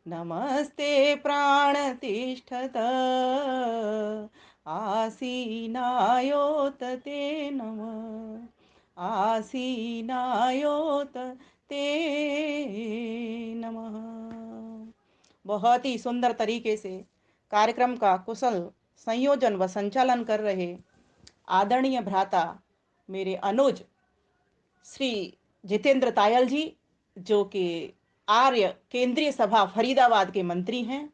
नमस्ते प्राणतिष्ठत आसीनायोत ते नमः, आसीनायोत ते नमः। बहुत ही सुंदर तरीके से कार्यक्रम का कुशल संयोजन व संचालन कर रहे आदरणीय भ्राता मेरे अनुज श्री जितेंद्र तायल जी, जो कि आर्य केंद्रीय सभा फरीदाबाद के मंत्री हैं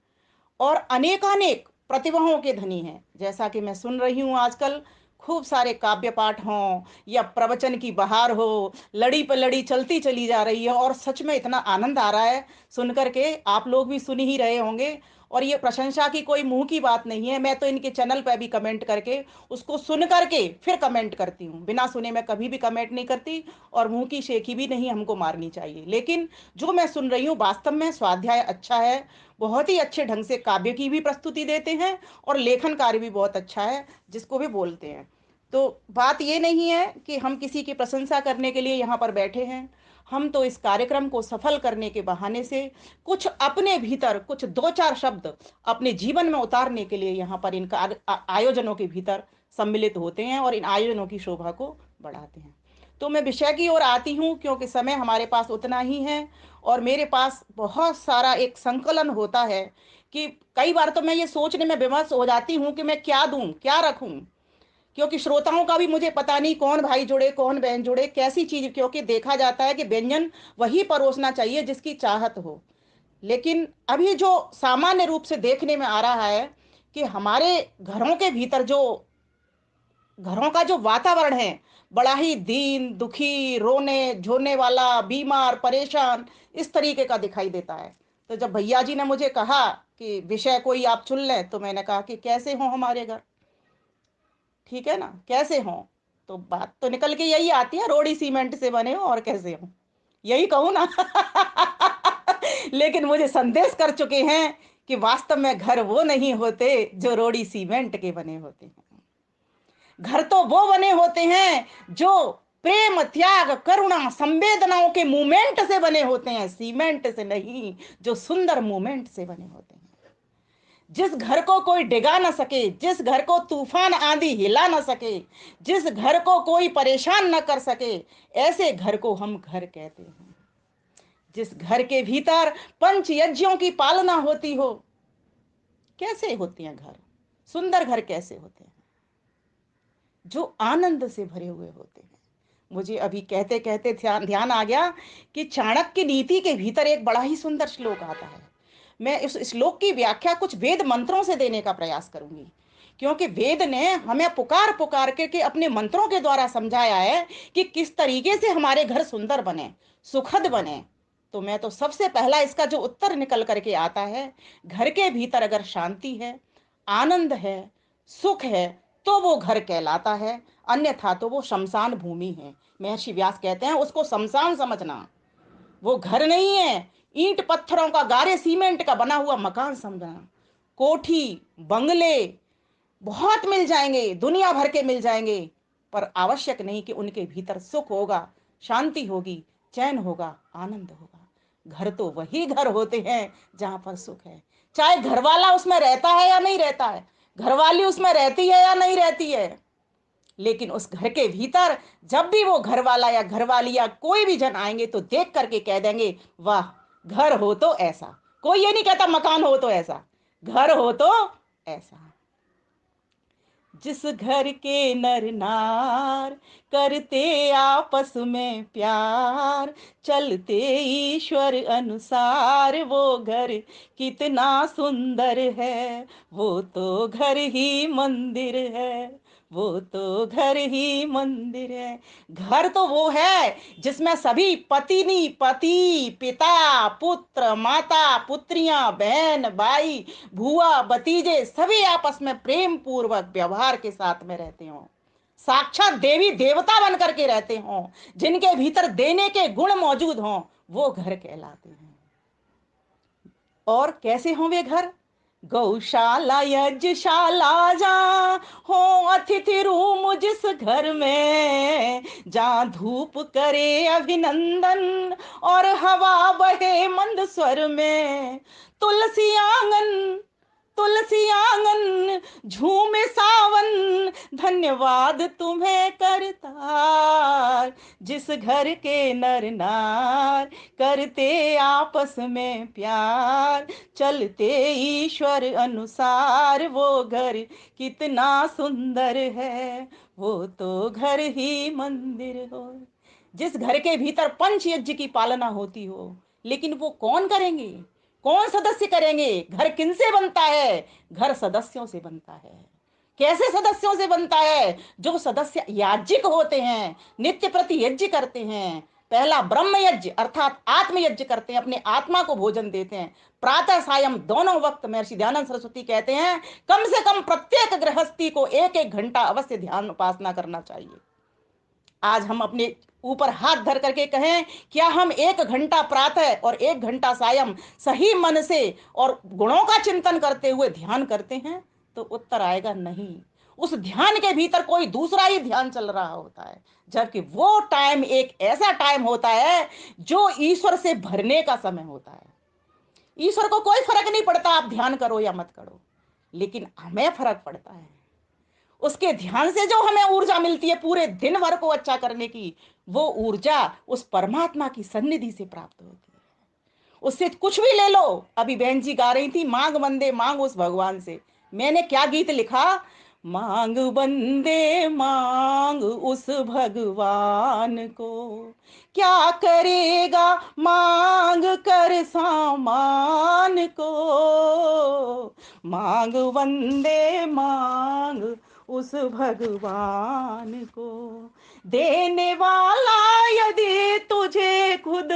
और अनेकानेक प्रतिभाओं के धनी हैं। जैसा कि मैं सुन रही हूँ आजकल खूब सारे काव्य पाठ हों या प्रवचन की बहार हो, लड़ी पर लड़ी चलती चली जा रही है और सच में इतना आनंद आ रहा है सुन करके। आप लोग भी सुन ही रहे होंगे और ये प्रशंसा की कोई मुंह की बात नहीं है। मैं तो इनके चैनल पर भी कमेंट करके उसको सुन करके फिर कमेंट करती हूँ, बिना सुने मैं कभी भी कमेंट नहीं करती और मुंह की शेखी भी नहीं हमको मारनी चाहिए। लेकिन जो मैं सुन रही हूँ वास्तव में स्वाध्याय अच्छा है, बहुत ही अच्छे ढंग से काव्य की भी प्रस्तुति देते हैं और लेखन कार्य भी बहुत अच्छा है जिसको भी बोलते हैं। तो बात ये नहीं है कि हम किसी की प्रशंसा करने के लिए यहाँ पर बैठे हैं। हम तो इस कार्यक्रम को सफल करने के बहाने से कुछ अपने भीतर कुछ दो चार शब्द अपने जीवन में उतारने के लिए यहाँ पर इन आयोजनों के भीतर सम्मिलित होते हैं और इन आयोजनों की शोभा को बढ़ाते हैं। तो मैं विषय की ओर आती हूँ क्योंकि समय हमारे पास उतना ही है और मेरे पास बहुत सारा एक संकलन होता है कि कई बार तो मैं ये सोचने में विवश हो जाती हूँ कि मैं क्या दूं क्या रखूं, क्योंकि श्रोताओं का भी मुझे पता नहीं कौन भाई जुड़े कौन बहन जुड़े कैसी चीज, क्योंकि देखा जाता है कि व्यंजन वही परोसना चाहिए जिसकी चाहत हो। लेकिन अभी जो सामान्य रूप से देखने में आ रहा है कि हमारे घरों के भीतर जो घरों का जो वातावरण है बड़ा ही दीन दुखी रोने झोने वाला बीमार परेशान इस तरीके का दिखाई देता है। तो जब भैया जी ने मुझे कहा कि विषय कोई आप चुन लें तो मैंने कहा कि कैसे हो हमारे घर, ठीक है ना, कैसे हो। तो बात तो निकल के यही आती है, रोड़ी सीमेंट से बने हो और कैसे हो, यही कहूँ ना। लेकिन मुझे संदेश कर चुके हैं कि वास्तव में घर वो नहीं होते जो रोड़ी सीमेंट के बने होते हैं। घर तो वो बने होते हैं जो प्रेम त्याग करुणा संवेदनाओं के मूवमेंट से बने होते हैं, सीमेंट से नहीं, जो सुंदर मूवमेंट से बने होते हैं। जिस घर को कोई डिगा ना सके, जिस घर को तूफान आंधी हिला ना सके, जिस घर को कोई परेशान न कर सके, ऐसे घर को हम घर कहते हैं। जिस घर के भीतर पंच यज्ञों की पालना होती हो, कैसे होते हैं घर, सुंदर घर कैसे होते हैं, जो आनंद से भरे हुए होते हैं। मुझे अभी कहते कहते ध्यान ध्यान आ गया कि चाणक्य नीति के भीतर एक बड़ा ही सुंदर श्लोक आता है। मैं इस श्लोक की व्याख्या कुछ वेद मंत्रों से देने का प्रयास करूंगी, क्योंकि वेद ने हमें पुकार पुकार के अपने मंत्रों के द्वारा समझाया है कि किस तरीके से हमारे घर सुंदर बने सुखद बने। तो मैं तो सबसे पहला इसका जो उत्तर निकल करके आता है, घर के भीतर अगर शांति है आनंद है सुख है तो वो घर कहलाता है, अन्यथा तो वो शमशान भूमि है। महर्षि व्यास कहते हैं उसको शमशान समझना, वो घर नहीं है। ईंट पत्थरों का गारे सीमेंट का बना हुआ मकान समझना, कोठी बंगले बहुत मिल जाएंगे दुनिया भर के मिल जाएंगे, पर आवश्यक नहीं कि उनके भीतर सुख होगा शांति होगी चैन होगा आनंद होगा। घर तो वही घर होते हैं जहां पर सुख है, चाहे घर वाला उसमें रहता है या नहीं रहता है, घरवाली उसमें रहती है या नहीं रहती है, लेकिन उस घर के भीतर जब भी वो घर वाला या घरवाली या कोई भी जन आएंगे तो देख करके कह देंगे वाह, घर हो तो ऐसा। कोई ये नहीं कहता मकान हो तो ऐसा, घर हो तो ऐसा। जिस घर के नर नार करते आपस में प्यार, चलते ईश्वर अनुसार, वो घर कितना सुंदर है, वो तो घर ही मंदिर है, वो तो घर ही मंदिर है। घर तो वो है जिसमें सभी पत्नी पति पिता पुत्र माता पुत्रियां बहन भाई भुआ भतीजे सभी आपस में प्रेम पूर्वक व्यवहार के साथ में रहते हो, साक्षात देवी देवता बन करके रहते हो, जिनके भीतर देने के गुण मौजूद हों, वो घर कहलाते हैं। और कैसे हों वे घर, गौशाला यज्ञशाला जहाँ हो अतिथि रूम जिस घर में, जहाँ धूप करे अभिनंदन और हवा बहे मंद स्वर में, तुलसी आंगन तुलसी आंगन झूमे सावन, धन्यवाद तुम्हें करतार, जिस घर के नर नार करते आपस में प्यार, चलते ईश्वर अनुसार, वो घर कितना सुंदर है, वो तो घर ही मंदिर हो। जिस घर के भीतर पंच यज्ञ की पालना होती हो, लेकिन वो कौन करेंगे, कौन सदस्य करेंगे? घर किनसे बनता है? घर सदस्यों से बनता है। कैसे सदस्यों से बनता है? जो सदस्य याज्ञिक होते हैं, नित्य प्रति यज्ञ करते हैं। पहला ब्रह्म यज्ञ अर्थात आत्म यज्ञ करते हैं, अपने आत्मा को भोजन देते हैं। प्रातः सायं दोनों वक्त महर्षि दयानंद सरस्वती कहते हैं कम से कम प्रत्येक गृहस्थी को 1-1 घंटा अवश्य ध्यान उपासना करना चाहिए। आज हम अपने ऊपर हाथ धर करके कहें, क्या हम 1 घंटा प्रातः और 1 घंटा सायं सही मन से और गुणों का चिंतन करते हुए ध्यान करते हैं? तो उत्तर आएगा नहीं। उस ध्यान के भीतर कोई दूसरा ही ध्यान चल रहा होता है, जबकि वो टाइम एक ऐसा टाइम होता है जो ईश्वर से भरने का समय होता है। ईश्वर को कोई फर्क नहीं पड़ता आप ध्यान करो या मत करो, लेकिन हमें फर्क पड़ता है। उसके ध्यान से जो हमें ऊर्जा मिलती है पूरे दिन भर को अच्छा करने की, वो ऊर्जा उस परमात्मा की सन्निधि से प्राप्त होती है। उससे कुछ भी ले लो। अभी बहन जी गा रही थी, मांग बंदे मांग उस भगवान से। मैंने क्या गीत लिखा, मांग बंदे मांग उस भगवान को, क्या करेगा मांग कर सामान को, मांग बंदे मांग उस भगवान को, देने वाला यदि तुझे खुद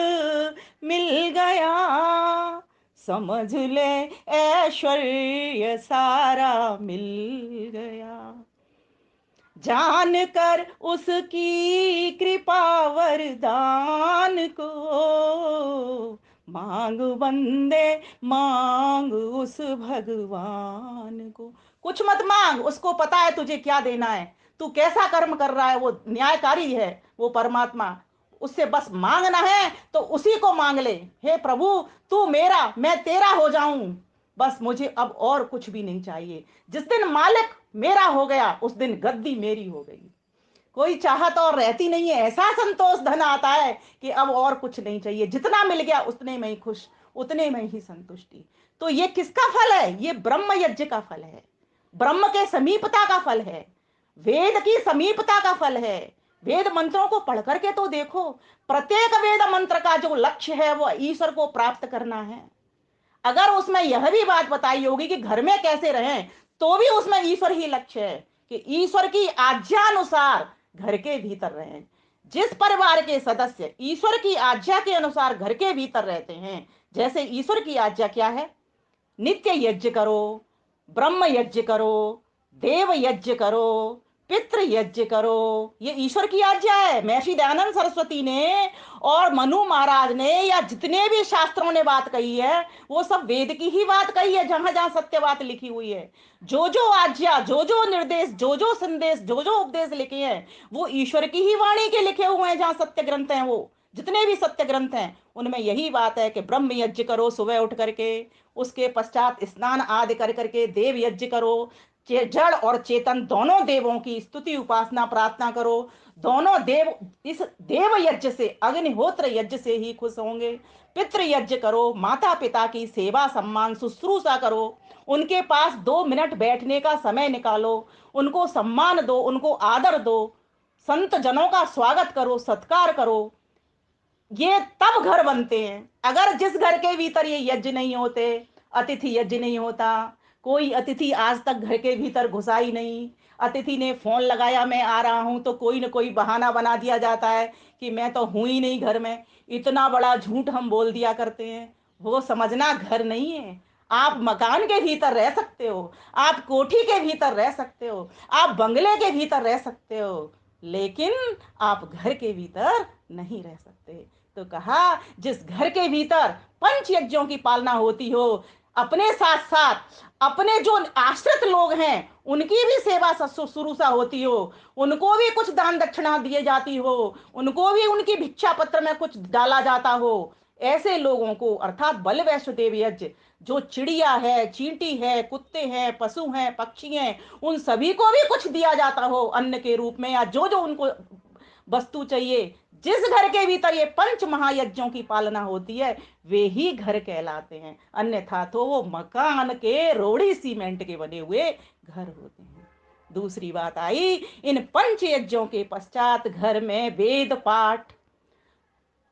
मिल गया, समझ ले ऐश्वर्य सारा मिल गया, जान कर उसकी कृपा वरदान को, मांग बंदे मांग उस भगवान को। कुछ मत मांग, उसको पता है तुझे क्या देना है, तू कैसा कर्म कर रहा है, वो न्यायकारी है, वो परमात्मा। उससे बस मांगना है तो उसी को मांग ले। हे प्रभु, तू मेरा मैं तेरा हो जाऊं, बस मुझे अब और कुछ भी नहीं चाहिए। जिस दिन मालिक मेरा हो गया उस दिन गद्दी मेरी हो गई। कोई चाहत और रहती नहीं है, ऐसा संतोष धन आता है कि अब और कुछ नहीं चाहिए, जितना मिल गया उतने में ही खुश, उतने में ही संतुष्टि। तो ये किसका फल है? ये ब्रह्म यज्ञ का फल है, ब्रह्म के समीपता का फल है, वेद की समीपता का फल है। वेद मंत्रों को पढ़ करके तो देखो, प्रत्येक वेद मंत्र का जो लक्ष्य है वो ईश्वर को प्राप्त करना है। अगर उसमें यह भी बात बताई होगी कि घर में कैसे रहें, तो भी उसमें ईश्वर ही लक्ष्य है कि ईश्वर की आज्ञा अनुसार घर के भीतर रहें। जिस परिवार के सदस्य ईश्वर की आज्ञा के अनुसार घर के भीतर रहते हैं, जैसे ईश्वर की आज्ञा क्या है, नित्य यज्ञ करो, ब्रह्म यज्ञ करो, देव यज्ञ करो, पितृ यज्ञ करो, ये ईश्वर की आज्ञा है। महर्षि दयानंद सरस्वती ने और मनु महाराज ने या जितने भी शास्त्रों ने बात कही है वो सब वेद की ही बात कही है, जहां जहां सत्य बात लिखी हुई है। जो जो आज्ञा, जो जो निर्देश, जो जो संदेश, जो जो उपदेश लिखे हैं वो ईश्वर की ही वाणी के लिखे हुए हैं। जहां सत्य ग्रंथ हैं, वो जितने भी सत्य ग्रंथ हैं उनमें यही बात है कि ब्रह्म यज्ञ करो सुबह उठ करके, उसके पश्चात स्नान आदि कर करके देव यज्ञ करो, जड़ और चेतन दोनों देवों की स्तुति उपासना प्रार्थना करो। दोनों देव इस देव यज्ञ से, अग्निहोत्र यज्ञ से ही खुश होंगे। पितृ यज्ञ करो, माता पिता की सेवा सम्मान शुश्रूषा करो, उनके पास 2 मिनट बैठने का समय निकालो, उनको सम्मान दो, उनको आदर दो, संत जनों का स्वागत करो, सत्कार करो। ये तब घर बनते हैं। अगर जिस घर के भीतर ये यज्ञ नहीं होते, अतिथि यज्ञ नहीं होता, कोई अतिथि आज तक घर के भीतर घुसा ही नहीं, अतिथि ने फोन लगाया मैं आ रहा हूं तो कोई ना कोई बहाना बना दिया जाता है कि मैं तो हूं ही नहीं घर में, इतना बड़ा झूठ हम बोल दिया करते हैं। वो समझना घर नहीं है। आप मकान के भीतर रह सकते हो, आप कोठी के भीतर रह सकते हो, आप बंगले के भीतर रह सकते हो, लेकिन आप घर के भीतर नहीं रह सकते। तो कहा जिस घर के भीतर पंच यज्ञों की पालना होती हो, अपने साथ साथ अपने जो आश्रित लोग हैं उनकी भी सेवा शुरू सा होती हो, उनको भी कुछ दान दक्षिणा दिए जाती हो, उनको भी उनकी भिक्षा पत्र में कुछ डाला जाता हो। ऐसे लोगों को अर्थात बल वैष्णदेव यज्ञ, जो चिड़िया है, चींटी है, कुत्ते हैं, पशु हैं, पक्षी हैं, उन सभी को भी कुछ दिया जाता हो अन्न के रूप में, या जो जो उनको वस्तु चाहिए। जिस घर के भीतर ये पंच महायज्ञों की पालना होती है वे ही घर कहलाते हैं, अन्यथा तो वो मकान के रोड़ी सीमेंट के बने हुए घर होते हैं। दूसरी बात आई, इन पंच यज्ञों के पश्चात घर में वेद पाठ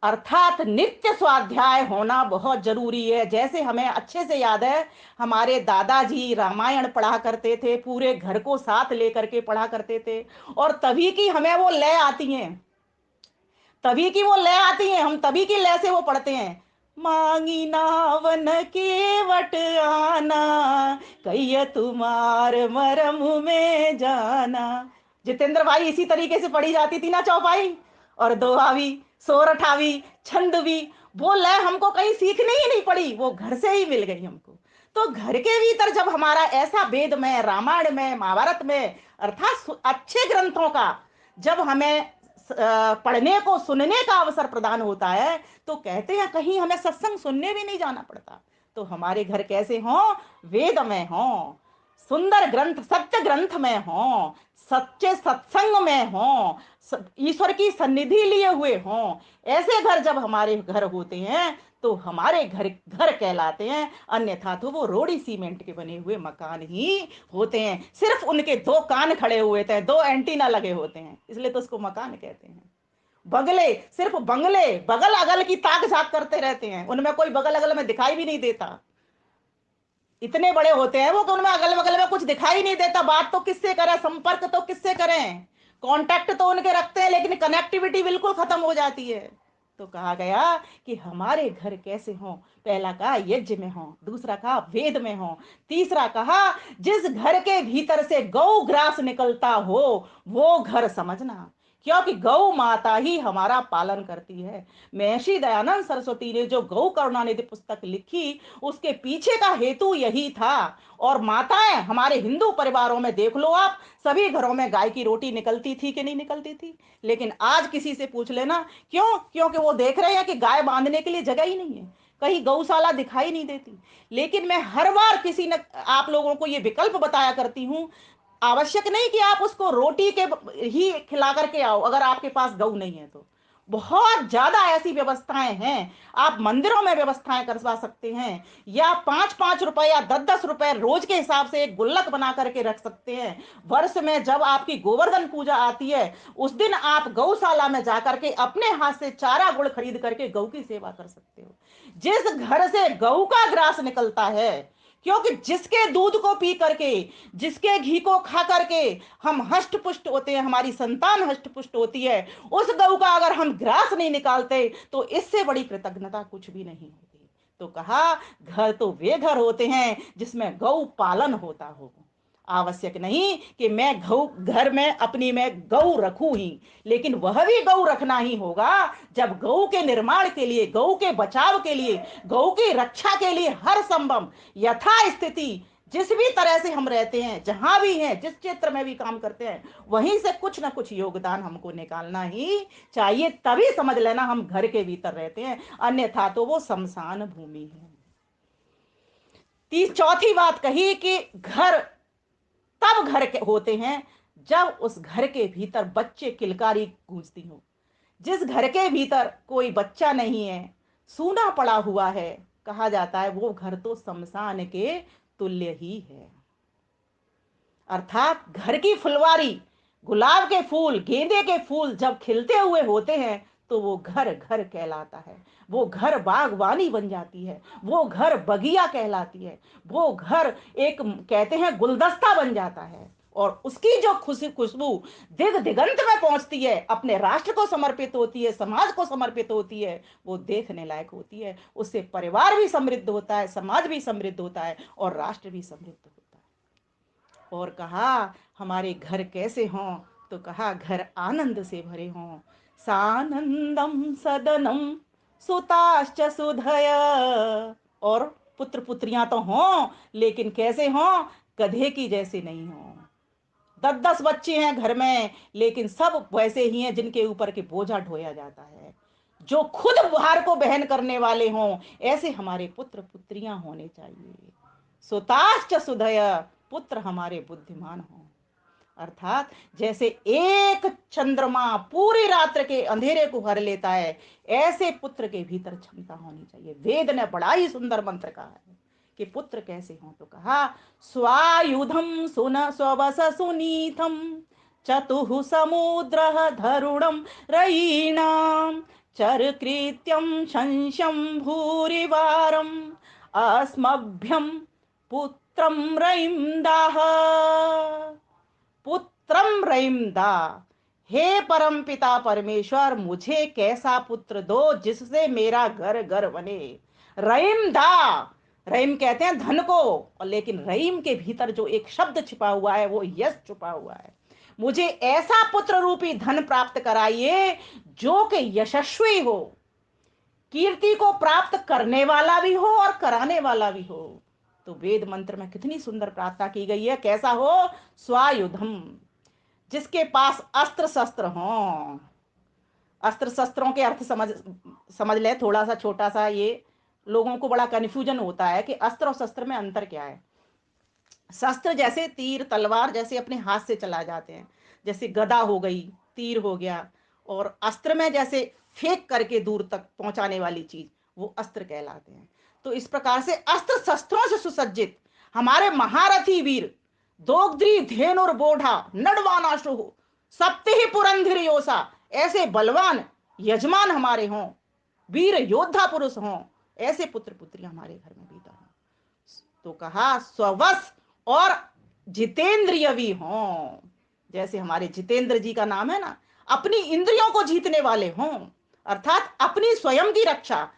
अर्थात नित्य स्वाध्याय होना बहुत जरूरी है। जैसे हमें अच्छे से याद है, हमारे दादाजी रामायण पढ़ा करते थे, पूरे घर को साथ लेकर के पढ़ा करते थे, और तभी की हमें वो लय आती है, तभी की वो लय आती है, हम तभी की लय से वो पढ़ते हैं। मांगी नावन के वट आना, कहिए तुम्हार मरम में जाना। जितेंद्र भाई, इसी तरीके से पढ़ी जाती थी ना चौपाई, और दोहावी, सोरठावी, छंद भी। वो लय हमको कहीं सीखने ही नहीं पड़ी, वो घर से ही मिल गई हमको। तो घर के भीतर जब हमारा ऐसा वेद में, रामायण में, महाभारत में, अर्थात अच्छे ग्रंथों का जब हमें पढ़ने को, सुनने का अवसर प्रदान होता है, तो कहते हैं कहीं हमें सत्संग सुनने भी नहीं जाना पड़ता। तो हमारे घर कैसे हों? वेद में हों, सुंदर ग्रंथ सत्य ग्रंथ में हों, सच्चे सत्संग में हों, ईश्वर की सन्निधि लिए हुए हों। ऐसे घर जब हमारे घर होते हैं तो हमारे घर घर कहलाते हैं, अन्यथा तो वो रोड़ी सीमेंट के बने हुए मकान ही होते हैं। सिर्फ उनके दो कान खड़े हुए थे, दो एंटीना लगे होते हैं, इसलिए तो उसको मकान कहते हैं। बगले, सिर्फ बंगले बगल अगल की ताक झाक करते रहते हैं, उनमें कोई बगल अगल में दिखाई भी नहीं देता। इतने बड़े होते हैं वो कि उनमें अगल बगल में कुछ दिखाई नहीं देता। बात तो किससे करें, संपर्क तो किससे करें, कांटेक्ट तो उनके रखते हैं, लेकिन कनेक्टिविटी बिल्कुल खत्म हो जाती है। तो कहा गया कि हमारे घर कैसे हों? पहला कहा यज्ञ में हों, दूसरा कहा वेद में हों, तीसरा कहा जिस घर के भीतर से गौ ग्रास निकलता हो वो घर समझना, क्योंकि गौ माता ही हमारा पालन करती है। महर्षि दयानंद सरस्वती ने जो गौ करुणानिधि पुस्तक लिखी, उसके पीछे का हेतु यही था। और माताएं हमारे हिंदू परिवारों में देख लो आप, सभी घरों में गाय की रोटी निकलती थी कि नहीं निकलती थी? लेकिन आज किसी से पूछ लेना, क्यों? क्योंकि वो देख रहे हैं कि गाय बांधने के लिए जगह ही नहीं है, कहीं गौशाला दिखाई नहीं देती। लेकिन मैं हर बार किसी ने आप लोगों को ये विकल्प बताया करती हूँ, आवश्यक नहीं कि आप उसको रोटी के ही खिला करके आओ, अगर आपके पास गऊ नहीं है तो बहुत ज्यादा ऐसी व्यवस्थाएं हैं। आप मंदिरों में व्यवस्थाएं करवा सकते हैं, या 5-5 रुपए या 10-10 रुपए रोज के हिसाब से एक गुल्लक बना करके रख सकते हैं। वर्ष में जब आपकी गोवर्धन पूजा आती है उस दिन आप गौशाला में जाकर के अपने हाथ से चारा गुड़ खरीद करके गौ की सेवा कर सकते हो। जिस घर से गऊ का ग्रास निकलता है, क्योंकि जिसके दूध को पी करके, जिसके घी को खा करके हम हष्ट पुष्ट होते हैं, हमारी संतान हष्ट पुष्ट होती है, उस गऊ का अगर हम ग्रास नहीं निकालते तो इससे बड़ी कृतज्ञता कुछ भी नहीं होती। तो कहा घर तो वे घर होते हैं जिसमें गौ पालन होता हो। आवश्यक नहीं कि मैं गौ घर में अपनी में गौ रखूं ही, लेकिन वह भी गौ रखना ही होगा जब गौ के निर्माण के लिए, गौ के बचाव के लिए, गौ की रक्षा के लिए हर संभव यथा स्थिति जिस भी तरह से हम रहते हैं, जहां भी हैं, जिस क्षेत्र में भी काम करते हैं, वहीं से कुछ ना कुछ योगदान हमको निकालना ही चाहिए। तभी समझ लेना हम घर के भीतर रहते हैं, अन्यथा तो वो शमशान भूमि है। चौथी बात कही कि घर तब घर के होते हैं जब उस घर के भीतर बच्चे किलकारी गूंजती हो। जिस घर के भीतर कोई बच्चा नहीं है, सूना पड़ा हुआ है, कहा जाता है वो घर तो शमशान के तुल्य ही है। अर्थात घर की फुलवारी, गुलाब के फूल, गेंदे के फूल जब खिलते हुए होते हैं तो वो घर घर कहलाता है, वो घर बागवानी बन जाती है, वो घर बगिया कहलाती है, वो घर एक कहते हैं गुलदस्ता बन जाता है। और उसकी जो खुशी खुशबू दिग दिगंत में पहुंचती है, अपने राष्ट्र को समर्पित होती है, समाज को समर्पित होती है, वो देखने लायक होती है। उससे परिवार भी समृद्ध होता है, समाज भी समृद्ध होता है, और राष्ट्र भी समृद्ध होता है। और कहा हमारे घर कैसे हों? तो कहा घर आनंद से भरे हों। सानंदम सदनम सुताश्च सुधय, और पुत्र पुत्रियां तो हों, लेकिन कैसे हों? गधे की जैसे नहीं हों। 10-10 बच्चे हैं घर में, लेकिन सब वैसे ही हैं जिनके ऊपर के बोझा ढोया जाता है। जो खुद भार को बहन करने वाले हों, ऐसे हमारे पुत्र पुत्रियां होने चाहिए। सुताश्च सुधय, पुत्र हमारे बुद्धिमान हों। अर्थात जैसे एक चंद्रमा पूरी रात्र के अंधेरे को हर लेता है, ऐसे पुत्र के भीतर क्षमता होनी चाहिए। वेद ने बड़ा ही सुंदर मंत्र कहा है कि पुत्र कैसे हों, तो कहा स्वायुधम सुन स्वस सुनीतम चतुः समुद्र धरुणम रयीणाम चरकृत्यम शंशम भूरिवारम अस्मभ्यम पुत्रम रयिम दाह। पुत्रम रहीम दा, हे परम पिता परमेश्वर, मुझे कैसा पुत्र दो जिससे मेरा घर घर बने। रहीम दा, रहीम कहते हैं धन को, और लेकिन रहीम के भीतर जो एक शब्द छिपा हुआ है वो यश छुपा हुआ है। मुझे ऐसा पुत्र रूपी धन प्राप्त कराइए जो कि यशस्वी हो, कीर्ति को प्राप्त करने वाला भी हो और कराने वाला भी हो। तो वेद मंत्र में कितनी सुंदर प्रार्थना की गई है, कैसा हो? स्वायुधम, जिसके पास अस्त्र शस्त्र हों। अस्त्र शस्त्रों के अर्थ समझ समझ ले, थोड़ा सा छोटा सा, ये लोगों को बड़ा कंफ्यूजन होता है कि अस्त्र और शस्त्र में अंतर क्या है। शस्त्र जैसे तीर तलवार जैसे अपने हाथ से चला जाते हैं, जैसे गदा हो गई, तीर हो गया, और अस्त्र में जैसे फेंक करके दूर तक पहुंचाने वाली चीज, वो अस्त्र कहलाते हैं। तो इस प्रकार से अस्त्र शस्त्रों से सुसज्जित हमारे महारथी वीर, दोग्ध्री धेनुर बोढ़ा नडवानाशु सप्ति ही पुरंधिर योसा, ऐसे बलवान यजमान हमारे हों, वीर योद्धा पुरुष हों, ऐसे पुत्र पुत्री हमारे घर में भीतर हों। तो कहा स्ववश और जितेंद्रिय भी हों, जैसे हमारे जितेंद्र जी का नाम है ना, अपनी इंद्रियों को जीतने वाले हों, अर्थात अपनी स्वयं की रक्षा।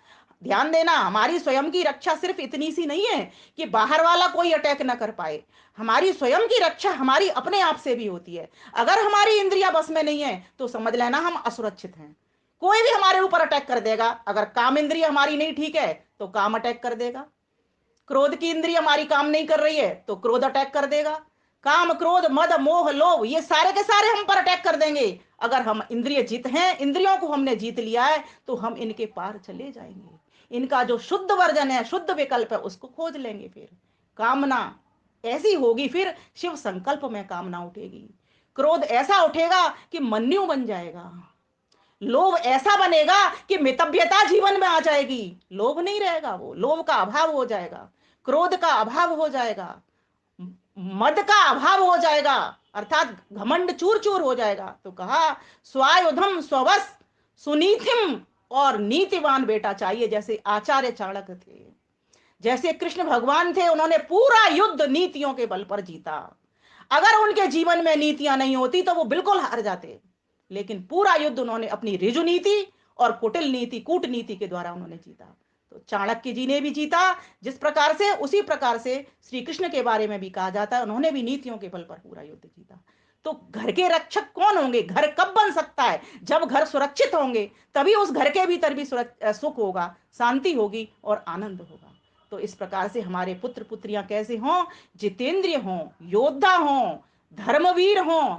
ध्यान देना, हमारी स्वयं की रक्षा सिर्फ इतनी सी नहीं है कि बाहर वाला कोई अटैक ना कर पाए। हमारी स्वयं की रक्षा हमारी अपने आप से भी होती है। अगर हमारी इंद्रिया बस में नहीं है तो समझ लेना हम असुरक्षित हैं। कोई भी हमारे ऊपर अटैक कर देगा। अगर काम इंद्रिय हमारी नहीं ठीक है तो काम अटैक कर देगा, क्रोध की इंद्रिय हमारी काम नहीं कर रही है तो क्रोध अटैक कर देगा, काम क्रोध मद मोह लोभ ये सारे के सारे हम पर अटैक कर देंगे। अगर हम इंद्रिय जीत हैं, इंद्रियों को हमने जीत लिया है, तो हम इनके पार चले जाएंगे। इनका जो शुद्ध वर्जन है, शुद्ध विकल्प है, उसको खोज लेंगे। फिर कामना ऐसी होगी, फिर शिव संकल्प में कामना उठेगी। क्रोध ऐसा उठेगा कि मन्यु बन जाएगा। लोभ ऐसा बनेगा कि मितव्यता जीवन में आ जाएगी। लोभ नहीं रहेगा, वो लोभ का अभाव हो जाएगा, क्रोध का अभाव हो जाएगा, मद का अभाव हो जाएगा, अर्थात घमंड चूर चूर हो जाएगा। तो कहा स्वायुधम स्ववस सुनीतिम, और नीतिवान बेटा चाहिए, जैसे आचार्य चाणक्य थे, जैसे कृष्ण भगवान थे। उन्होंने पूरा युद्ध नीतियों के बल पर जीता। अगर उनके जीवन में नीतियां नहीं होती तो वो बिल्कुल हार जाते, लेकिन पूरा युद्ध उन्होंने अपनी ऋजु नीति और कुटिल नीति कूटनीति के द्वारा उन्होंने जीता। तो चाणक्य जी ने भी जीता जिस प्रकार से, उसी प्रकार से श्री कृष्ण के बारे में भी कहा जाता है, उन्होंने भी नीतियों के बल पर पूरा युद्ध जीता। तो घर के रक्षक कौन होंगे? घर कब बन सकता है? जब घर सुरक्षित होंगे, तभी उस घर के भीतर भी सुख होगा, शांति होगी और आनंद होगा। तो इस प्रकार से हमारे पुत्र पुत्रियां कैसे हों? जितेंद्रिय हों, योद्धा हों, धर्मवीर हों,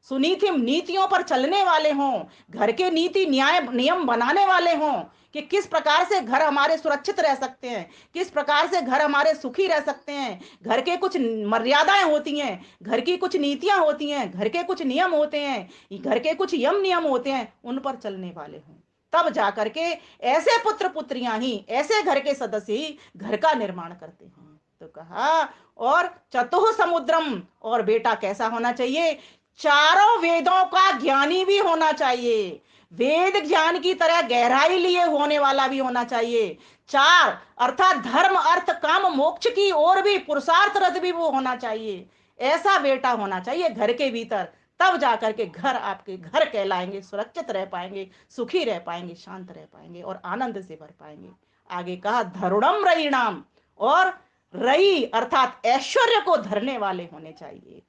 सुनीतिम नीतियों पर चलने वाले हों, घर के नीति न्याय नियम बनाने वाले हों कि किस प्रकार से घर हमारे सुरक्षित रह सकते हैं, किस प्रकार से घर हमारे सुखी रह सकते हैं। घर के कुछ मर्यादाएं होती हैं, घर की कुछ नीतियां होती हैं, घर के कुछ नियम होते हैं, घर के कुछ यम नियम होते हैं, उन पर चलने वाले हों। तब जाकर के ऐसे पुत्र पुत्रियां ही, ऐसे घर के सदस्य ही घर का निर्माण करते हैं। तो कहा और चतुः समुद्रम, और बेटा कैसा होना चाहिए? चारों वेदों का ज्ञानी भी होना चाहिए, वेद ज्ञान की तरह गहराई लिए होने वाला भी होना चाहिए। चार अर्थात धर्म अर्थ काम मोक्ष की ओर भी पुरुषार्थरत भी वो होना चाहिए। ऐसा बेटा होना चाहिए घर के भीतर, तब जाकर के घर आपके घर कहलाएंगे, सुरक्षित रह पाएंगे, सुखी रह पाएंगे, शांत रह पाएंगे और आनंद से भर पाएंगे। आगे कहा धरुणम रईणाम, और रई अर्थात ऐश्वर्य को धरने वाले होने चाहिए।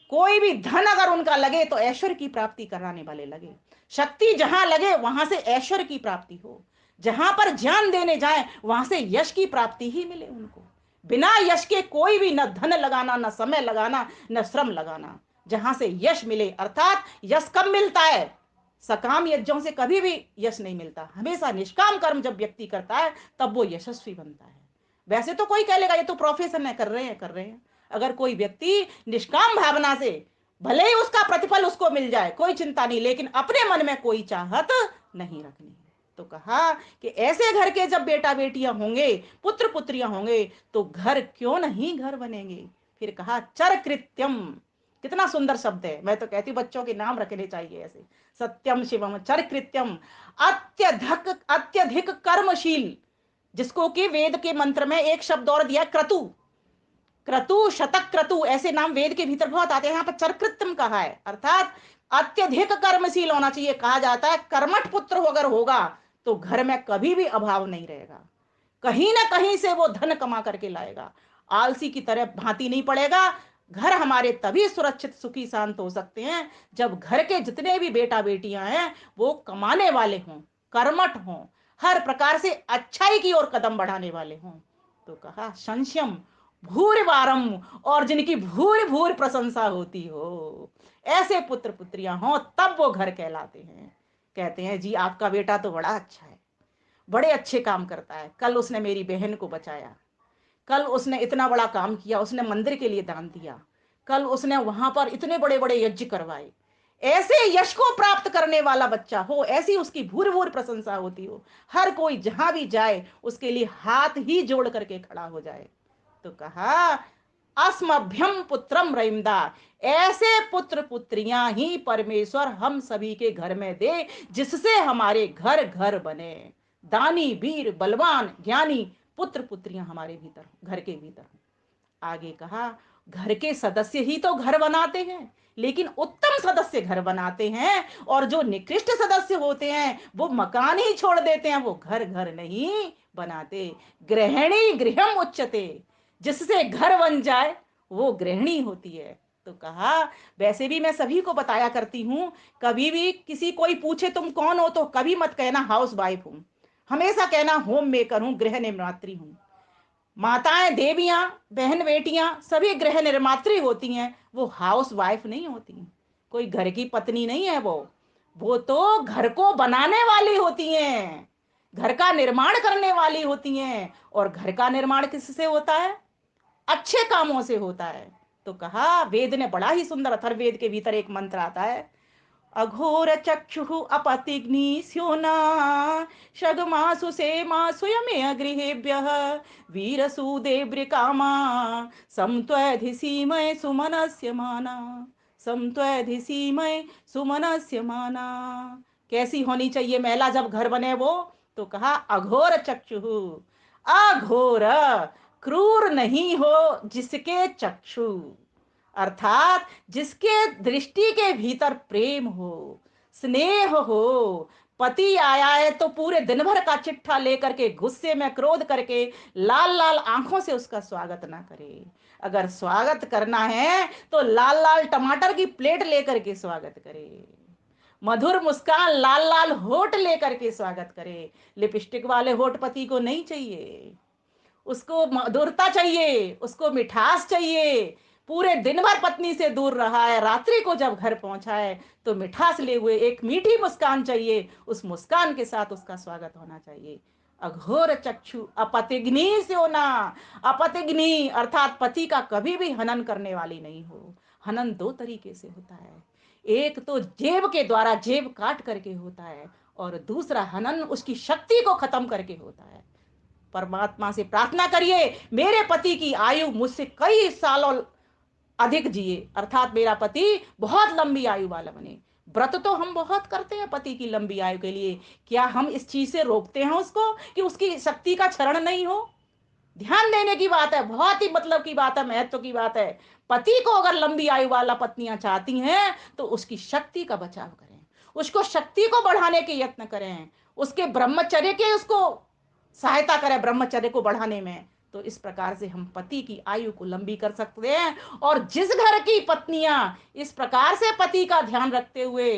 कोई भी धन अगर उनका लगे तो ऐश्वर्य की प्राप्ति कराने वाले लगे, शक्ति जहां लगे वहां से ऐश्वर्य की प्राप्ति हो। जहां पर ज्ञान देने जाए वहां से यश की प्राप्ति ही मिले उनको। बिना यश के कोई भी न धन लगाना, न समय लगाना, न श्रम लगाना। जहां से यश मिले, अर्थात यश कब मिलता है? सकाम यज्ञों से कभी भी यश नहीं मिलता। हमेशा निष्काम कर्म जब व्यक्ति करता है तब वो यशस्वी बनता है। वैसे तो कोई कह लेगा ये तो प्रोफेशन है, कर रहे हैं कर रहे हैं। अगर कोई व्यक्ति निष्काम भावना से, भले ही उसका प्रतिफल उसको मिल जाए कोई चिंता नहीं, लेकिन अपने मन में कोई चाहत नहीं रखनी। तो कहा कि ऐसे घर के जब बेटा बेटियां होंगे, पुत्र पुत्रियां होंगे, तो घर क्यों नहीं घर बनेंगे। फिर कहा चर कृत्यम, कितना सुंदर शब्द है। मैं तो कहती हूँ बच्चों के नाम रखने चाहिए ऐसे, सत्यम शिवम चर कृत्यम, अत्यधिक अत्यधिक कर्मशील, जिसको कि वेद के मंत्र में एक शब्द और दिया क्रतु, क्रतु शतक क्रतु, ऐसे नाम वेद के भीतर बहुत आते हैं। यहाँ पर चरकृत्यम कहा है, अर्थात अत्यधिक कर्मशील होना चाहिए। कहा जाता है कर्मठ पुत्र अगर होगा तो घर में कभी भी अभाव नहीं रहेगा, कहीं ना कहीं से वो धन कमा करके लाएगा, आलसी की तरह भांति नहीं पड़ेगा। घर हमारे तभी सुरक्षित सुखी शांत हो सकते हैं जब घर के जितने भी बेटा बेटियां हैं वो कमाने वाले हों, कर्मठ हों, हर प्रकार से अच्छाई की ओर कदम बढ़ाने वाले हों। तो कहा संशयम भूरिवारम, और जिनकी भूर भूर प्रशंसा होती हो, ऐसे पुत्र पुत्रियां हों तब वो घर कहलाते हैं। कहते हैं जी आपका बेटा तो बड़ा अच्छा है, बड़े अच्छे काम करता है, कल उसने मेरी बहन को बचाया, कल उसने इतना बड़ा काम किया, उसने मंदिर के लिए दान दिया, कल उसने वहां पर इतने बड़े बड़े यज्ञ करवाए। ऐसे यश को प्राप्त करने वाला बच्चा हो, ऐसी उसकी भूर भूर प्रशंसा होती हो, हर कोई जहां भी जाए उसके लिए हाथ ही जोड़ करके खड़ा हो जाए। तो कहा अस्मभ्यम पुत्रम रईमदा, ऐसे पुत्र पुत्रियां ही परमेश्वर हम सभी के घर में दे जिससे हमारे घर घर बने। दानी वीर बलवान ज्ञानी पुत्र पुत्रियां हमारे भीतर, घर के भीतर। आगे कहा घर के सदस्य ही तो घर बनाते हैं, लेकिन उत्तम सदस्य घर बनाते हैं, और जो निकृष्ट सदस्य होते हैं वो मकान ही छोड़ देते हैं, वो घर घर नहीं बनाते। गृहिणी गृहम उच्चते, जिससे घर बन जाए वो गृहिणी होती है। तो कहा वैसे भी मैं सभी को बताया करती हूं, कभी भी किसी कोई पूछे तुम कौन हो तो कभी मत कहना हाउस वाइफ हूं, हमेशा कहना होम मेकर हूं, गृह निर्मात्री हूं। माताएं देवियां बहन बेटियां सभी गृह निर्मात्री होती हैं, वो हाउस वाइफ नहीं होती, कोई घर की पत्नी नहीं है वो तो घर को बनाने वाली होती हैं, घर का निर्माण करने वाली होती हैं। और घर का निर्माण किससे होता है? अच्छे कामों से होता है। तो कहा वेद ने बड़ा ही सुंदर, अथर्ववेद के भीतर एक मंत्र आता है, अघोर चक्षु अपतिग्निस्योना शगमासु सेमासु यमे गृहेभ्यः वीरसूदेव्य कामा समत्वधिसीमय सुमनस्य माना, समत्वधिसीमय सुमनस्य माना। कैसी होनी चाहिए महिला जब घर बने वो? तो कहा अघोर चक्षु, अघोर क्रूर नहीं हो जिसके चक्षु, अर्थात जिसके दृष्टि के भीतर प्रेम हो, स्नेह हो। पति आया है तो पूरे दिन भर का चिट्ठा लेकर के गुस्से में क्रोध करके लाल लाल आंखों से उसका स्वागत ना करे। अगर स्वागत करना है तो लाल लाल टमाटर की प्लेट लेकर के स्वागत करे, मधुर मुस्कान लाल लाल होठ लेकर के स्वागत करे। लिपस्टिक वाले होठ पति को नहीं चाहिए, उसको मधुरता चाहिए, उसको मिठास चाहिए। पूरे दिन भर पत्नी से दूर रहा है, रात्रि को जब घर पहुंचा है तो मिठास ले हुए एक मीठी मुस्कान चाहिए, उस मुस्कान के साथ उसका स्वागत होना चाहिए। अघोर चक्षु अपतिग्नि से होना, अपतिग्नि अर्थात पति का कभी भी हनन करने वाली नहीं हो। हनन दो तरीके से होता है, एक तो जेब के द्वारा जेब काट करके होता है, और दूसरा हनन उसकी शक्ति को खत्म करके होता है। परमात्मा से प्रार्थना करिए मेरे पति की आयु मुझसे कई सालों अधिक जिए, अर्थात मेरा पति बहुत लंबी आयु वाला बने। व्रत तो हम बहुत करते हैं पति की लंबी आयु के लिए, क्या हम इस चीज से रोकते हैं उसको कि उसकी शक्ति का क्षरण नहीं हो? ध्यान देने की बात है, बहुत ही मतलब की बात है, महत्व की बात है। पति को अगर लंबी आयु वाला पत्नियां चाहती हैं तो उसकी शक्ति का बचाव करें, उसको शक्ति को बढ़ाने के यत्न करें, उसके ब्रह्मचर्य के उसको सहायता करें ब्रह्मचर्य को बढ़ाने में। तो इस प्रकार से हम पति की आयु को लंबी कर सकते हैं। और जिस घर की पत्नियां इस प्रकार से पति का ध्यान रखते हुए,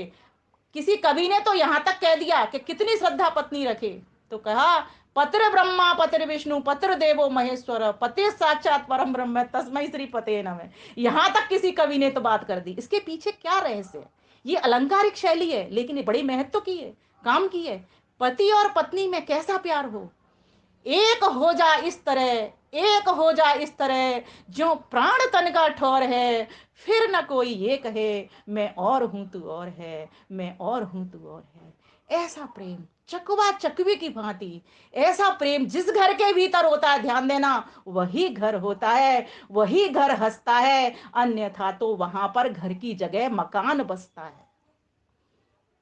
किसी कवि ने तो यहां तक कह दिया कि कितनी श्रद्धा पत्नी रखे, तो कहा पतिर ब्रह्मा पतिर विष्णु पतिर देवो महेश्वर पति साक्षात परम ब्रह्म तस्मै श्री पते नमः। यहां तक किसी कवि ने तो बात कर दी। इसके पीछे क्या रहस्य है? ये अलंकारिक शैली है, लेकिन ये बड़ी महत्व की है, काम की है। पति और पत्नी में कैसा प्यार हो, एक हो जा इस तरह, एक हो जा इस तरह, जो प्राण तन का ठौर है, फिर न कोई ये कहे मैं और हूं तू और है, मैं और हूं तू और है। ऐसा प्रेम चकवा चकवी की भांति, ऐसा प्रेम जिस घर के भीतर होता है, ध्यान देना, वही घर होता है, वही घर हंसता है, अन्यथा तो वहां पर घर की जगह मकान बसता है।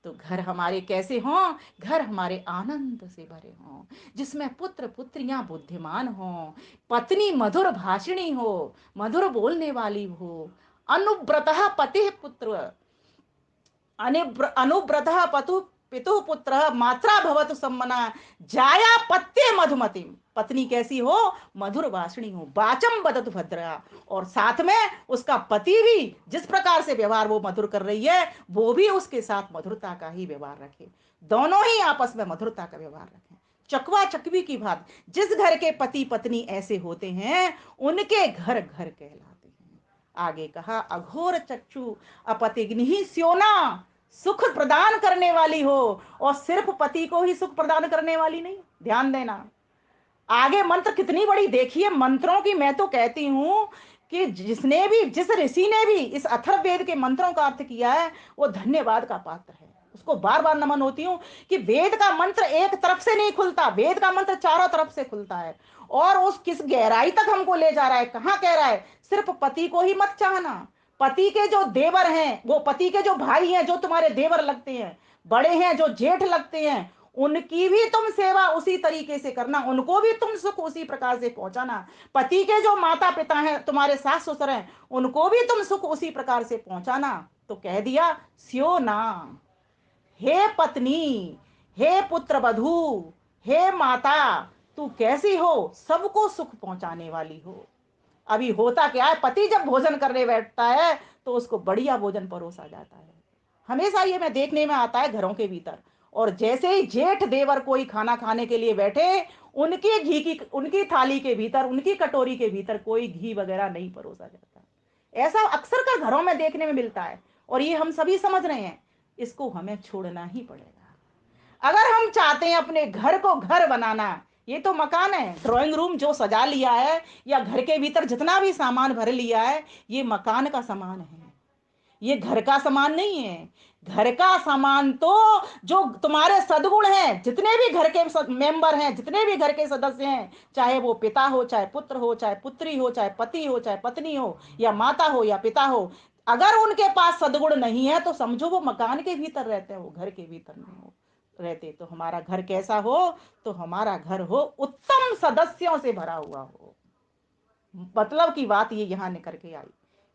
तो घर हमारे कैसे हों? घर हमारे आनंद से भरे हों, जिसमें पुत्र पुत्रियां बुद्धिमान हों, पत्नी मधुर भाषिणी हो, मधुर बोलने वाली हो, अनुव्रतः पति पुत्र, अनुव्रतः पतु पितु पुत्र मात्रा भवतु सम्मना, जाया पत्ते मधुमती। पत्नी कैसी हो? मधुर भाषिणी हो, वाचम बदतु भद्रा, और साथ में उसका पति भी जिस प्रकार से व्यवहार वो मधुर कर रही है, वो भी उसके साथ मधुरता का ही व्यवहार रखे, दोनों ही आपस में मधुरता का व्यवहार रखें। चकवा चकवी की बात, जिस घर के पति पत्नी ऐसे होते हैं, उनके घर घर कहलाते हैं। आगे कहा अघोर चक्षु अपतिग्नि स्योना, सुख प्रदान करने वाली हो, और सिर्फ पति को ही सुख प्रदान करने वाली नहीं। ध्यान देना, आगे मंत्र कितनी बड़ी देखिए। मंत्रों की मैं तो कहती हूं कि जिसने भी, जिस ऋषि ने भी इस अथर्ववेद के मंत्रों का अर्थ किया है, वो धन्यवाद का पात्र है। उसको बार बार नमन होती हूं कि वेद का मंत्र एक तरफ से नहीं खुलता, वेद का मंत्र चारों तरफ से खुलता है, और उस किस गहराई तक हमको ले जा रहा है। कहां कह रहा है? सिर्फ पति को ही मत चाहना, पति के जो देवर हैं, वो पति के जो भाई हैं, जो तुम्हारे देवर लगते हैं, बड़े हैं, जो जेठ लगते हैं, उनकी भी तुम सेवा उसी तरीके से करना, उनको भी तुम सुख उसी प्रकार से पहुंचाना। पति के जो माता पिता हैं, तुम्हारे सास ससुर हैं, उनको भी तुम सुख उसी प्रकार से पहुंचाना। तो कह दिया स्यो ना, हे पत्नी, हे पुत्र वधू, हे माता, तू कैसी हो? सबको सुख पहुंचाने वाली हो। अभी होता क्या है, पति जब भोजन करने बैठता है तो उसको बढ़िया भोजन परोसा जाता है। हमेशा ये मैं देखने में आता है घरों के भीतर, और जैसे ही जेठ देवर कोई खाना खाने के लिए बैठे, उनके घी की, उनकी थाली के भीतर, उनकी कटोरी के भीतर कोई घी वगैरह नहीं परोसा जाता। ऐसा अक्सर कर घरों में देखने में मिलता है, और ये हम सभी समझ रहे हैं। इसको हमें छोड़ना ही पड़ेगा अगर हम चाहते हैं अपने घर को घर बनाना। ये तो मकान है, ड्राइंग रूम जो सजा लिया है, या घर के भीतर जितना भी सामान भर लिया है, ये मकान का सामान है, ये घर का सामान नहीं है। घर का सामान तो जो तुम्हारे सद्गुण हैं, जितने भी घर के मेंबर हैं, जितने भी घर के सदस्य हैं, चाहे वो पिता हो, चाहे पुत्र हो, चाहे पुत्री हो, चाहे पति हो, चाहे पत्नी हो, या माता हो या पिता हो, अगर उनके पास सद्गुण नहीं है तो समझो वो मकान के भीतर रहते हैं, वो घर के भीतर नहीं हो रहते। तो हमारा घर कैसा हो? तो हमारा घर हो उत्तम सदस्यों से भरा हुआ हो। मतलब की बात ये यहां निकल के आई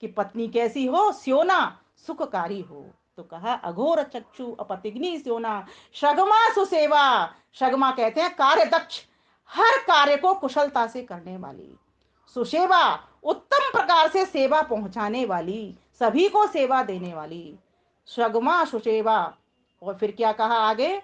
कि पत्नी कैसी हो? स्योना, सुखकारी हो। तो कहा अघोर चक्षु अपतिग्नि स्योना, शगमा सुसेवा। शगमा कहते हैं कार्य दक्ष, हर कार्य को कुशलता से करने वाली। सुसेवा, उत्तम प्रकार से सेवा पहुंचाने वाली, सभी को सेवा देने वाली। शगमा सुसेवा। और फिर क्या कहा आगे?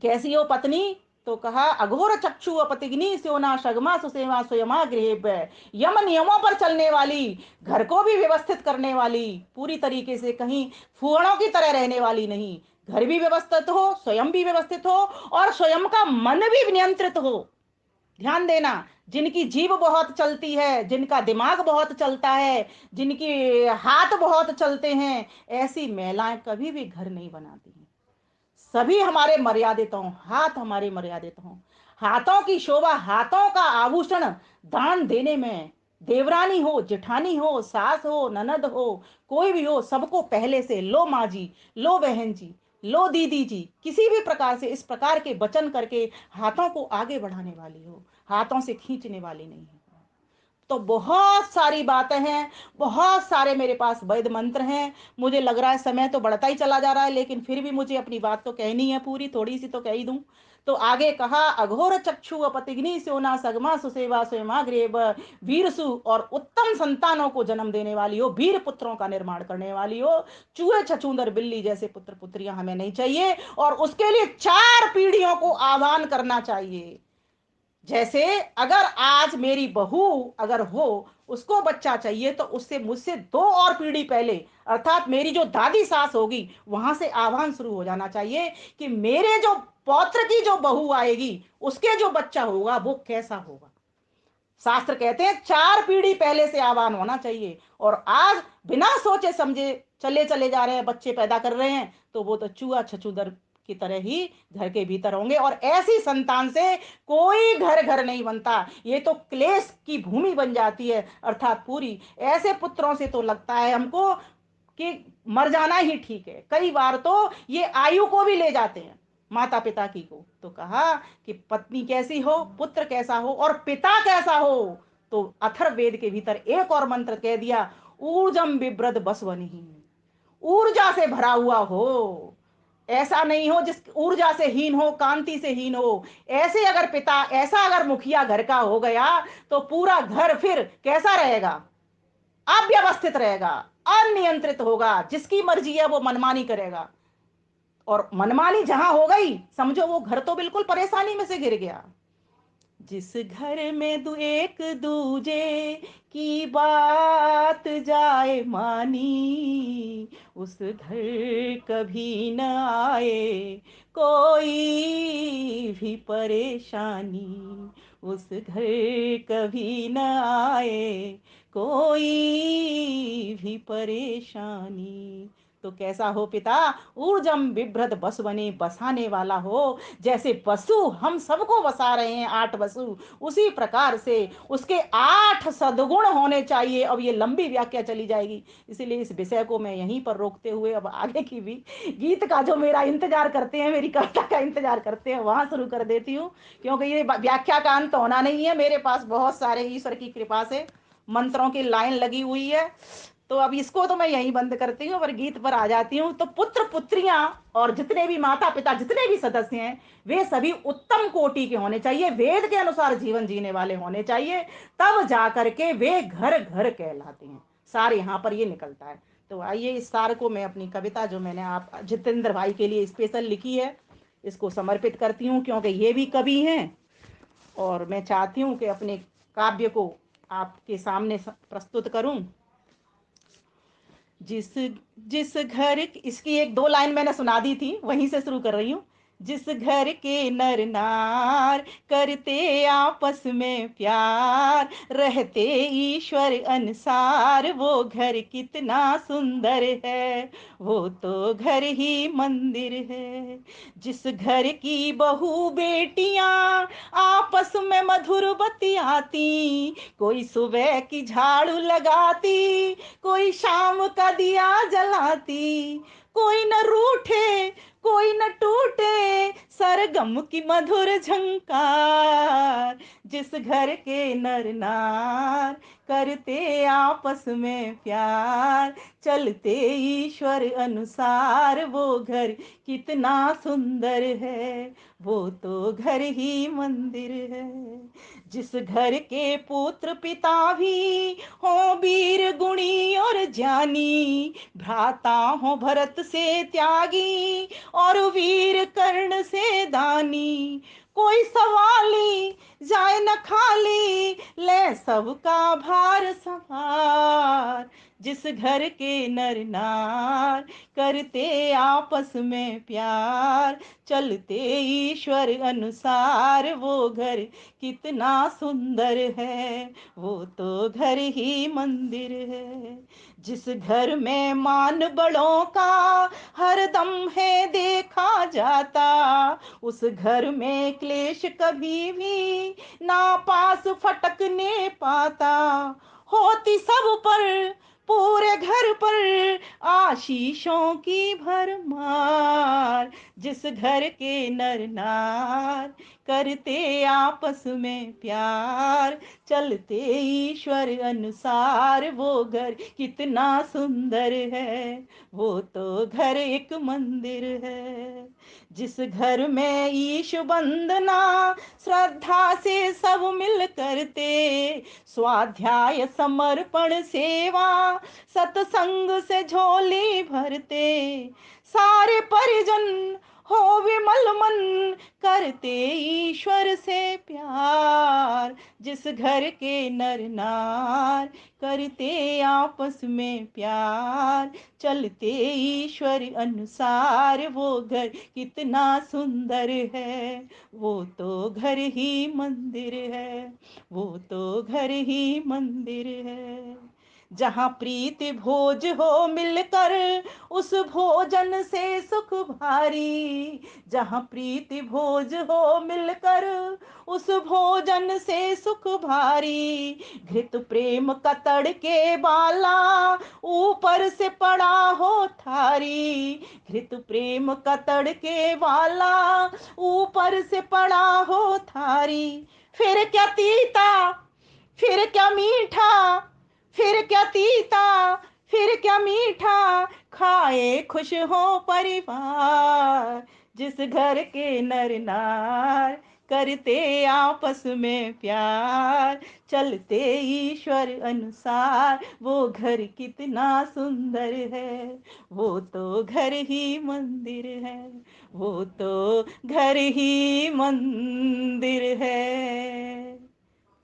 कैसी हो पत्नी? तो कहा अघोर चक्षु अपतिग्नि स्योना, शगमा सुसेवा स्वयमा गृह, यम नियमों पर चलने वाली, घर को भी व्यवस्थित करने वाली, पूरी तरीके से कहीं फुहड़ों की तरह रहने वाली नहीं। घर भी व्यवस्थित हो, स्वयं भी व्यवस्थित हो, और स्वयं का मन भी नियंत्रित हो। ध्यान देना, जिनकी जीभ बहुत चलती है, जिनका दिमाग बहुत चलता है, जिनकी हाथ बहुत चलते हैं, ऐसी महिलाएं कभी भी घर नहीं बनाती हैं। सभी हमारे मर्यादित हों, हाथ हमारे मर्यादित हों, हाथों की शोभा, हाथों का आभूषण दान देने में, देवरानी हो, जेठानी हो, सास हो, ननद हो, कोई भी हो, सबको पहले से लो माँ जी, लो बहन जी, लो दीदी जी, किसी भी प्रकार से इस प्रकार के वचन करके हाथों को आगे बढ़ाने वाली हो, हाथों से खींचने वाली नहीं है। तो बहुत सारी बातें हैं, बहुत सारे मेरे पास वैध मंत्र हैं। मुझे लग रहा है समय तो बढ़ता ही चला जा रहा है, लेकिन फिर भी मुझे अपनी बात तो कहनी है पूरी, थोड़ी सी तो कह ही दूं। तो आगे कहा, अघोर चक्षु अपतिग्नि सोना सगमा सुसेवा स्वयमाग्रेब, वीरसु और उत्तम संतानों को जन्म देने वाली हो, वीर पुत्रों का निर्माण करने वाली हो। चूहे छछूंदर बिल्ली जैसे पुत्र पुत्रियां हमें नहीं चाहिए, और उसके लिए 4 पीढ़ियों को आह्वान करना चाहिए। जैसे अगर आज मेरी बहू अगर हो, उसको बच्चा चाहिए, तो उससे मुझसे 2 और पीढ़ी पहले, अर्थात मेरी जो दादी सास होगी, वहां से आह्वान शुरू हो जाना चाहिए कि मेरे जो पौत्र की जो बहू आएगी, उसके जो बच्चा होगा वो कैसा होगा। शास्त्र कहते हैं 4 पीढ़ी पहले से आह्वान होना चाहिए। और आज बिना सोचे समझे चले चले जा रहे हैं, बच्चे पैदा कर रहे हैं, तो वो तो चूहा छछूदर की तरह ही घर के भीतर होंगे, और ऐसी संतान से कोई घर घर नहीं बनता, ये तो क्लेश की भूमि बन जाती है, अर्थात पूरी। ऐसे पुत्रों से तो लगता है हमको कि मर जाना ही ठीक है। कई बार तो ये आयु को भी ले जाते हैं, माता पिता की को। तो कहा कि पत्नी कैसी हो, पुत्र कैसा हो, और पिता कैसा हो। तो अथर्ववेद के भीतर एक और मंत्र कह दिया, ऊर्जम बिभ्रद बसवनी, ऊर्जा से भरा हुआ हो। ऐसा नहीं हो जिस ऊर्जा से हीन हो, कांति से हीन हो। ऐसे अगर पिता, ऐसा अगर मुखिया घर का हो गया, तो पूरा घर फिर कैसा रहेगा, अव्यवस्थित रहेगा, अनियंत्रित होगा, जिसकी मर्जी है वो मनमानी करेगा। और मनमानी जहां हो गई, समझो वो घर तो बिल्कुल परेशानी में से गिर गया। जिस घर में एक दूजे की बात जाए मानी, उस घर कभी न आए कोई भी परेशानी, उस घर कभी न आए कोई भी परेशानी। तो कैसा हो पिता, ऊर्जम बिभ्रत बस बने, बसाने वाला हो। जैसे वसु हम सबको बसा रहे हैं, 8 वसु, उसी प्रकार से उसके 8 सद्गुण होने चाहिए। अब ये लंबी व्याख्या चली जाएगी, इसीलिए इस विषय को मैं यहीं पर रोकते हुए अब आगे की भी गीत का जो मेरा इंतजार करते हैं, मेरी कविता का इंतजार करते हैं, वहां शुरू कर देती हूँ। क्योंकि ये व्याख्या का अंत होना नहीं है, मेरे पास बहुत सारे ईश्वर की कृपा से मंत्रों की लाइन लगी हुई है। तो अब इसको तो मैं यहीं बंद करती हूँ, और गीत पर आ जाती हूँ। तो पुत्र पुत्रियां और जितने भी माता पिता, जितने भी सदस्य हैं, वे सभी उत्तम कोटि के होने चाहिए, वेद के अनुसार जीवन जीने वाले होने चाहिए। तब जाकर के वे घर घर कहलाते हैं। सार यहाँ पर ये निकलता है। तो आइए इस सार को मैं अपनी कविता, जो मैंने आप जितेंद्र भाई के लिए स्पेशल लिखी है, इसको समर्पित करती हूँ, क्योंकि ये भी कवि हैं, और मैं चाहती हूँ कि अपने काव्य को आपके सामने प्रस्तुत करूं। जिस जिस घर, इसकी 1-2 लाइन मैंने सुना दी थी, वहीं से शुरू कर रही हूँ। जिस घर के नर नार करते आपस में प्यार, रहते ईश्वर अनुसार, वो घर कितना सुंदर है, वो तो घर ही मंदिर है। जिस घर की बहू बेटियां आपस में मधुर बतियाती, कोई सुबह की झाड़ू लगाती, कोई शाम का दिया जलाती, कोई न रूठे कोई न टूटे, सरगम की मधुर झंकार। जिस घर के नर नार करते आपस में प्यार, चलते ईश्वर अनुसार, वो घर कितना सुंदर है, वो तो घर ही मंदिर है। जिस घर के पुत्र पिता भी हो वीर गुणी और ज्ञानी, भ्राता हो भरत से त्यागी, और वीर कर्ण से दानी, कोई सवाली जाए न खाली, ले सबका भार संभार। जिस घर के नर नार करते आपस में प्यार, चलते ईश्वर अनुसार, वो घर कितना सुंदर है, वो तो घर ही मंदिर है। जिस घर में मान बड़ों का हर दम है देखा जाता, उस घर में क्लेश कभी भी ना पास फटकने पाता। होती सब पर, पूरे घर पर आशीषों की भरमार। जिस घर के नर नार करते आपस में प्यार, चलते ईश्वर अनुसार, वो घर कितना सुंदर है, वो तो घर एक मंदिर है। जिस घर में ईश वंदना श्रद्धा से सब मिल करते, स्वाध्याय समर्पण सेवा सत्संग से झोली भरते, सारे परिजन हो विमल मन करते ईश्वर से प्यार। जिस घर के नर नार करते आपस में प्यार, चलते ईश्वर अनुसार, वो घर कितना सुंदर है, वो तो घर ही मंदिर है, वो तो घर ही मंदिर है। जहाँ प्रीति भोज हो मिलकर उस भोजन से सुख भारी, जहाँ प्रीति भोज हो मिलकर उस भोजन से सुख भारी, घृत प्रेम का तड़के बाला ऊपर से पड़ा हो थारी, घृत प्रेम का तड़के वाला ऊपर से पड़ा हो थारी। फिर क्या तीता, फिर क्या मीठा, फिर क्या तीता, फिर क्या मीठा, खाए खुश हो परिवार। जिस घर के नर नार करते आपस में प्यार, चलते ईश्वर अनुसार, वो घर कितना सुंदर है, वो तो घर ही मंदिर है, वो तो घर ही मंदिर है।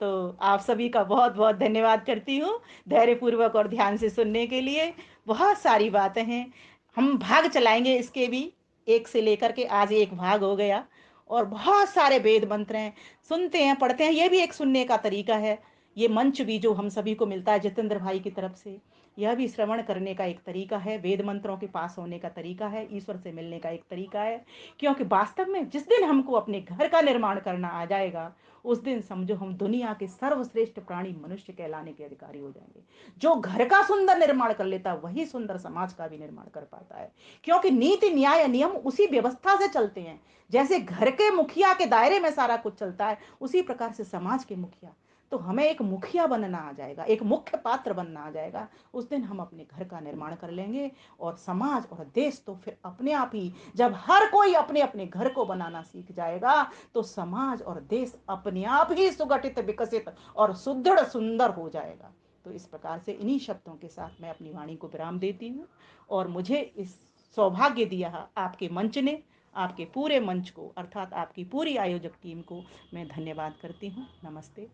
तो आप सभी का बहुत बहुत धन्यवाद करती हूँ धैर्यपूर्वक और ध्यान से सुनने के लिए। बहुत सारी बातें हैं, हम भाग चलाएंगे इसके भी, एक से लेकर के आज एक भाग हो गया, और बहुत सारे वेद मंत्र हैं, सुनते हैं पढ़ते हैं, ये भी एक सुनने का तरीका है। ये मंच भी जो हम सभी को मिलता है जितेंद्र भाई की तरफ से, यह भी श्रवण करने का एक तरीका है, वेद मंत्रों के पास होने का तरीका है, ईश्वर से मिलने का एक तरीका है। क्योंकि वास्तव में जिस दिन हमको अपने घर का निर्माण करना आ जाएगा, उस दिन समझो हम दुनिया के सर्वश्रेष्ठ प्राणी मनुष्य कहलाने के अधिकारी हो जाएंगे। जो घर का सुंदर निर्माण कर लेता वही सुंदर समाज का भी निर्माण कर पाता है। क्योंकि नीति न्याय नियम उसी व्यवस्था से चलते हैं, जैसे घर के मुखिया के दायरे में सारा कुछ चलता है, उसी प्रकार से समाज के मुखिया। तो हमें एक मुखिया बनना आ जाएगा, एक मुख्य पात्र बनना आ जाएगा, उस दिन हम अपने घर का निर्माण कर लेंगे। और समाज और देश तो फिर अपने आप ही, जब हर कोई अपने अपने घर को बनाना सीख जाएगा, तो समाज और देश अपने आप ही सुगठित विकसित और सुदृढ़ सुंदर हो जाएगा। तो इस प्रकार से इन्हीं शब्दों के साथ मैं अपनी वाणी को विराम देती हूँ, और मुझे इस सौभाग्य दिया आपके मंच ने, आपके पूरे मंच को अर्थात आपकी पूरी आयोजक टीम को मैं धन्यवाद करती हूँ। नमस्ते।